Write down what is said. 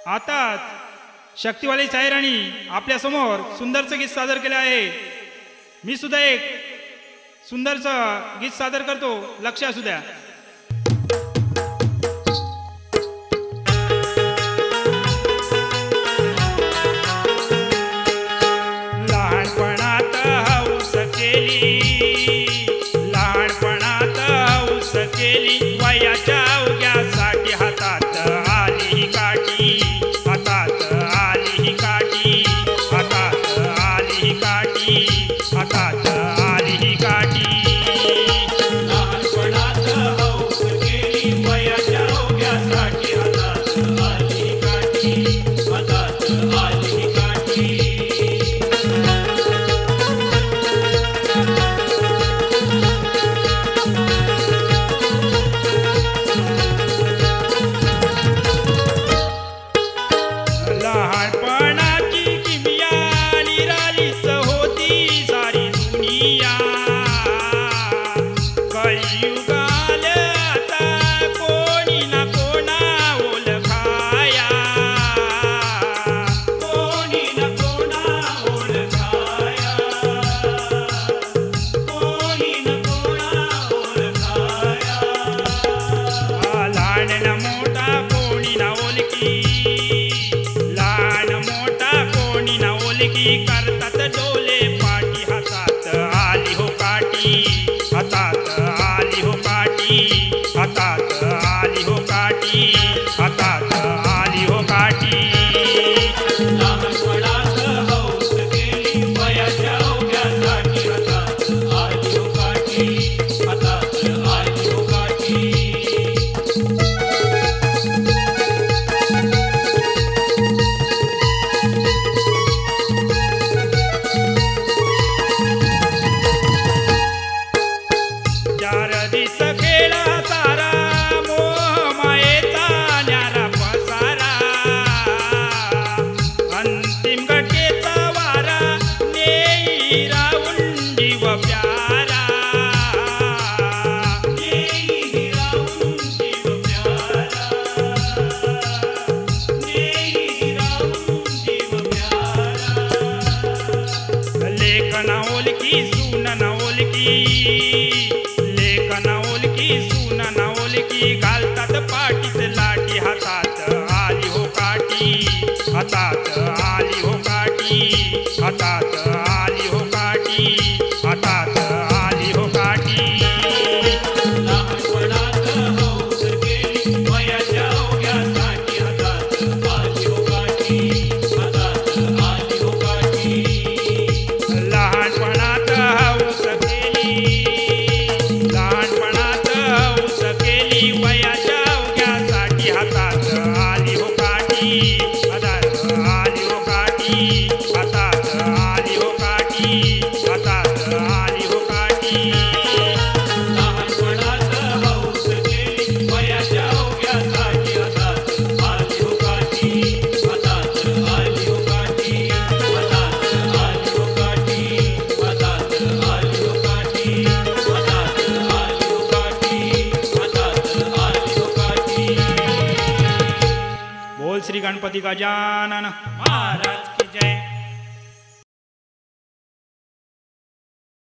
आता शक्तिवाली सायराणी आपल्या समोर सुंदरचं गीत सादर केलं आहे. मी सुद्धा एक सुंदरचं गीत सादर करतो, लक्ष असू द्या. लहानपणात हौस केली, लहानपणात हौस केली, वयाच्या अवघ्यासाठी हातात आली काठी, हातात आली काठी, हातात आली काठी, हातात आली काठी. लहानपणात हौस केली, वयाच्या अवघ्यासाठी हातात आली काठी, हातात आली काठी. लहानपणाची किमया निरालीच होती सारी दुनिया, कलियुगाल आता कोणी ना कोणा ओळखाया, कोणी न कोणा ओळखाया, कोणी न कोणा ओळखाया. लहान न मोठा कोणी ना ओळखी, लहान मोठा कोणी ना ओळखी, करतात डोले पाठी, हातात आली हो काठी, हातात आली हो काठी, हातात आली हो काठी, हातात आली हो काठी. लहानपणात हौस केली, वयाच्या अवघ्यासाठी हातात आली हो काठी, हातात आली हो काठी. चार दिस खेळा सारा, मोह मायेचा न्यारा पसारा, अंतिम घटकेचा वारा, नेई राहून जीव प्यारा, नेई राहून जीव प्यारा, नेई राहून जीव प्यारा. लेख ना ओळखी सून ना ओळखी, लेख ना ओळखी सून ना ओळखी, घालतात पाठीत लाठी, हातात आली हो काठी, हातात आली हो काठी, हातात आली हो काठी, हातात आली हो काठी. लहानपणात हौस केली, वयाच्या अवघ्यासाठी हातात आली हो काठी, हातात आली हो काठी. लहानपणात हौस केली, लहानपणात हौस केली, वयाच्या अवघ्यासाठी हातात आली हो काठी, हातात आली हो काठी, हातात आली हो काठी, हातात आली हो काठी. लहानपणात हौस केली, वयाच्या अवघ्यासाठी हातात आली हो काठी, हातात आली हो काठी, हातात आली हो काठी, हातात आली हो काठी, हातात आली हो काठी, हातात आली हो काठी. बोल श्री गणपती गजानन महाराज की जय.